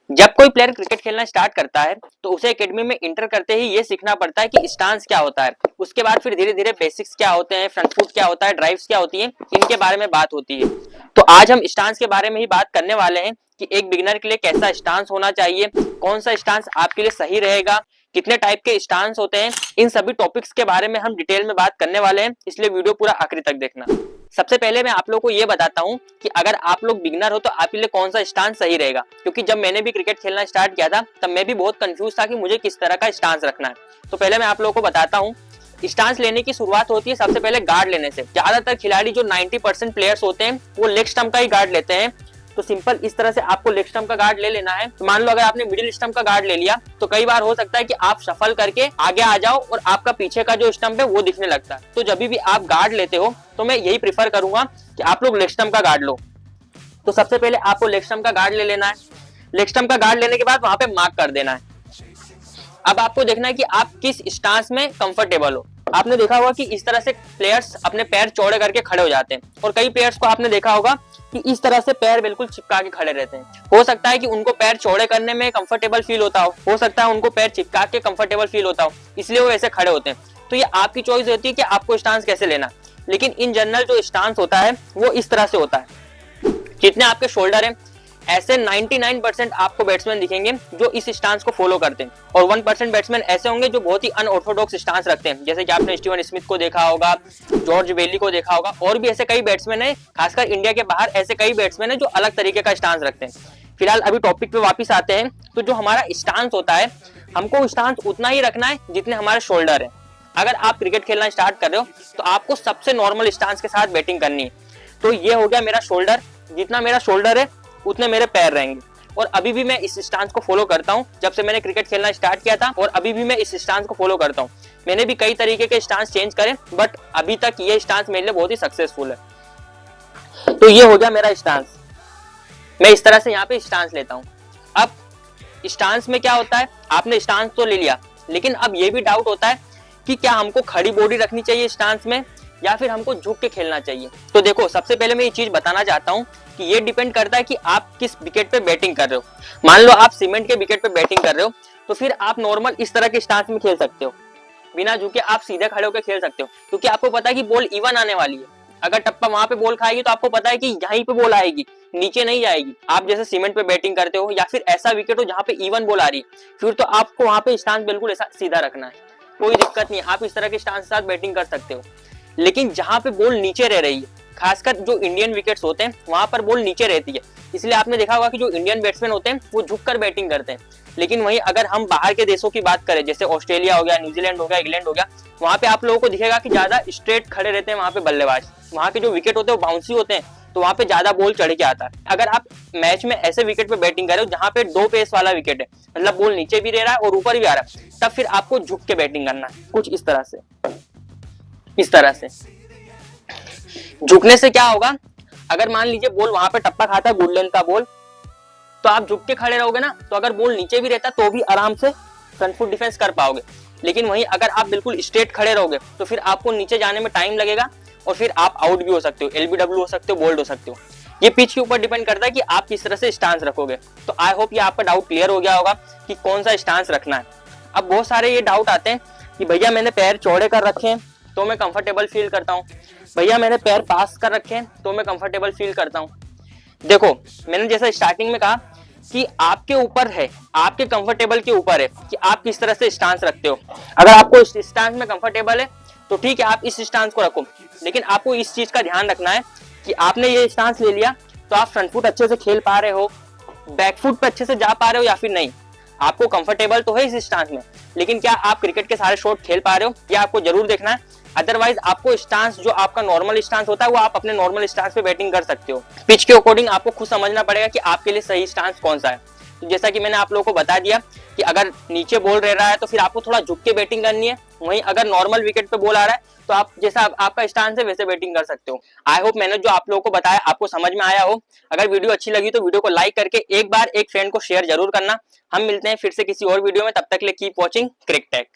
जब कोई player cricket खेलना स्टार्ट करता है तो उसे एकेडमी में इंटर करते ही ये सीखना पड़ता है कि स्टांस क्या होता है। उसके बाद फिर धीरे धीरे बेसिक्स क्या होते हैं, फ्रंट फुट क्या होता है, ड्राइव्स क्या होती हैं, इनके बारे में बात होती है। तो आज हम स्टांस के बारे में ही बात करने वाले हैं कि एक बिगिनर के लिए कैसा स्टांस होना चाहिए, कौन सा स्टांस आपके लिए सही रहेगा, कितने टाइप के स्टांस होते हैं। इन सभी टॉपिक्स के बारे में हम डिटेल में बात करने वाले हैं, इसलिए वीडियो पूरा आखिरी तक देखना। सबसे पहले मैं आप लोगों को ये बताता हूं कि अगर आप लोग बिगिनर हो तो आपके लिए कौन सा स्टांस सही रहेगा, क्योंकि जब मैंने भी क्रिकेट खेलना स्टार्ट किया था तब मैं भी बहुत कंफ्यूज था कि मुझे किस तरह का स्टांस रखना है। तो पहले मैं आप लोगों को बताता हूं। स्टांस लेने की शुरुआत होती है सबसे पहले गार्ड लेने से। ज्यादातर खिलाड़ी जो 90% प्लेयर्स होते हैं वो लेग स्टंप का ही गार्ड लेते हैं। तो सिंपल इस तरह से आपको लेग स्टंप का गार्ड ले लेना है। तो मान लो अगर आपने मिडिल स्टंप का गार्ड ले लिया तो कई बार हो सकता है कि आप सफल करके आगे आ जाओ और आपका पीछे का जो स्टंप है वो दिखने लगता है। तो जब भी आप गार्ड लेते हो तो मैं यही प्रीफर करूंगा कि आप लोग लेग स्टंप का गार्ड लो। तो सबसे पहले आपको लेग स्टंप का गार्ड ले लेना है। लेग स्टंप का गार्ड लेने के बाद वहां पे मार्क कर देना है। अब आपको देखना है कि आप किस स्टांस में कंफर्टेबल हो। आपने देखा होगा कि इस तरह से प्लेयर्स अपने पैर चौड़े करके खड़े हो जाते हैं और कई प्लेयर्स को आपने देखा होगा कि इस तरह से पैर बिल्कुल चिपका के खड़े रहते हैं। हो सकता है कि उनको पैर चौड़े करने में कंफर्टेबल फील होता हो सकता है उनको पैर चिपका के कंफर्टेबल फील होता हो, इसलिए वो ऐसे खड़े होते हैं। तो ये आपकी चॉइस होती है कि आपको स्टांस कैसे लेना। लेकिन इन जनरल जो स्टांस होता है वो इस तरह से होता है। जितने आपके शोल्डर हैं ऐसे 99% आपको बैट्समैन दिखेंगे जो इस स्टांस को फॉलो करते हैं, और 1% बैट्समैन ऐसे होंगे जो बहुत ही अनऑर्थोडॉक्स स्टांस रखते हैं। जैसे कि आपने स्टीवन स्मिथ को देखा होगा, जॉर्ज बेली को देखा होगा, और भी ऐसे कई बैट्समैन हैं, खासकर इंडिया के बाहर ऐसे कई बैट्समैन हैं जो अलग तरीके का स्टांस रखते हैं। फिलहाल अभी टॉपिक पे वापस आते हैं। तो जो हमारा स्टांस होता है हमको स्टांस उतना ही रखना है जितने हमारे शोल्डर है। अगर आप क्रिकेट खेलना स्टार्ट कर रहे हो तो आपको सबसे नॉर्मल स्टांस के साथ बैटिंग करनी है। तो ये हो गया मेरा शोल्डर, जितना मेरा शोल्डर है उतने मेरे पैर रहेंगे। और अभी भी मैं इस स्टांस को फॉलो करता हूं। जब से मैंने क्रिकेट खेलना स्टार्ट किया था और अभी भी मैं इस स्टांस को फॉलो करता हूं। मैंने भी कई तरीके के स्टांस चेंज करे बट अभी तक ये स्टांस मेरे लिए बहुत ही सक्सेसफुल है। तो ये हो गया मेरा स्टांस। मैं इस तरह से यहाँ पे स्टांस लेता हूँ। अब स्टांस में क्या होता है, आपने स्टांस तो ले लिया, लेकिन अब ये भी डाउट होता है कि क्या हमको खड़ी बॉडी रखनी चाहिए स्टांस में या फिर हमको झुक के खेलना चाहिए। तो देखो सबसे पहले मैं ये चीज बताना चाहता हूँ कि ये डिपेंड करता है कि आप किस विकेट पे बैटिंग कर रहे हो। मान लो आप सीमेंट के विकेट पे बैटिंग कर रहे हो तो फिर आप नॉर्मल इस तरह के स्टांस में खेल सकते हो, बिना झुके आप सीधे खड़े होकर खेल सकते हो, क्योंकि आपको पता है कि बॉल इवन आने वाली है। अगर टप्पा वहां पे बॉल खाएगी तो आपको पता है कि यहीं पे बॉल आएगी, नीचे नहीं जाएगी। आप जैसे सीमेंट पे बैटिंग करते हो या फिर ऐसा विकेट हो जहाँ पे इवन बॉल आ रही है, फिर तो आपको वहां पे स्टांस बिल्कुल ऐसा सीधा रखना है, कोई दिक्कत नहीं, आप इस तरह के स्टांस के साथ बैटिंग कर सकते हो। लेकिन जहां पे बॉल नीचे रह रही है, खासकर जो इंडियन विकेट्स होते हैं वहां पर बॉल नीचे रहती है, इसलिए आपने देखा होगा कि जो इंडियन बैट्समैन होते हैं वो झुककर बैटिंग करते हैं। लेकिन वहीं अगर हम बाहर के देशों की बात करें, जैसे ऑस्ट्रेलिया हो गया, न्यूजीलैंड हो गया, इंग्लैंड हो गया, वहां पे आप लोगों को दिखेगा कि ज्यादा स्ट्रेट खड़े रहते हैं वहां पे बल्लेबाज। वहां के जो विकेट होते हैं वो बाउंसी होते हैं, तो वहां पे ज्यादा बॉल चढ़ के आता है। अगर आप मैच में ऐसे विकेट पे बैटिंग कर रहे हो जहां पे दो पेस वाला विकेट है, मतलब बॉल नीचे भी रह रहा है और ऊपर भी आ रहा है, तब फिर आपको झुक के बैटिंग करना है, कुछ इस तरह से। इस तरह से झुकने से क्या होगा, अगर मान लीजिए बॉल वहां पे टप्पा खाता है गुड लेंथ का बॉल, तो आप झुक के खड़े रहोगे ना, तो अगर बॉल नीचे भी रहता तो भी आराम से फ्रंट फुट डिफेंस कर पाओगे। लेकिन वहीं अगर आप बिल्कुल स्ट्रेट खड़े रहोगे तो फिर आपको नीचे जाने में टाइम लगेगा और फिर आप आउट भी हो सकते हो, एलबीडब्ल्यू हो सकते हो, बोल्ड हो सकते हो। ये पिच के ऊपर डिपेंड करता है कि आप किस तरह से स्टांस रखोगे। तो आई होप ये आपका डाउट क्लियर हो गया होगा कि कौन सा स्टांस रखना है। अब बहुत सारे ये डाउट आते हैं कि भैया मैंने पैर चौड़े कर रखे हैं तो मैं कंफर्टेबल फील करता हूँ, भैया मैंने पैर पास कर रखे हैं तो मैं कंफर्टेबल फील करता हूँ। देखो मैंने जैसा स्टार्टिंग में कहा कि आपके ऊपर है, आपके कंफर्टेबल के ऊपर है कि आप किस तरह से स्टांस रखते हो। अगर आपको इस स्टांस में कंफर्टेबल है तो ठीक है, आप इस स्टांस को रखो। लेकिन आपको इस चीज का ध्यान रखना है कि आपने ये स्टांस ले लिया तो आप फ्रंट फुट अच्छे से खेल पा रहे हो, बैक फुट पे अच्छे से जा पा रहे हो या फिर नहीं। आपको कंफर्टेबल तो है इस स्टांस में, लेकिन क्या आप क्रिकेट के सारे शॉट खेल पा रहे हो, ये आपको जरूर देखना है। अदरवाइज आपको स्टांस जो आपका नॉर्मल स्टांस होता है वो आप अपने नॉर्मल स्टांस पे बैटिंग कर सकते हो। पिच के अकॉर्डिंग आपको खुद समझना पड़ेगा कि आपके लिए सही स्टांस कौन सा है। तो जैसा कि मैंने आप लोगों को बता दिया कि अगर नीचे बॉल रह रहा है तो फिर आपको थोड़ा झुक के बैटिंग करनी है, वहीं अगर नॉर्मल विकेट पे बॉल आ रहा है तो आप जैसा आपका स्टांस है वैसे बैटिंग कर सकते हो। आई होप मैंने जो आप लोगों को बताया आपको समझ में आया हो। अगर वीडियो अच्छी लगी तो वीडियो को लाइक करके एक बार एक फ्रेंड को शेयर जरूर करना। हम मिलते हैं फिर से किसी और वीडियो में, तब तक के लिए कीप वॉचिंग क्रिकटेक।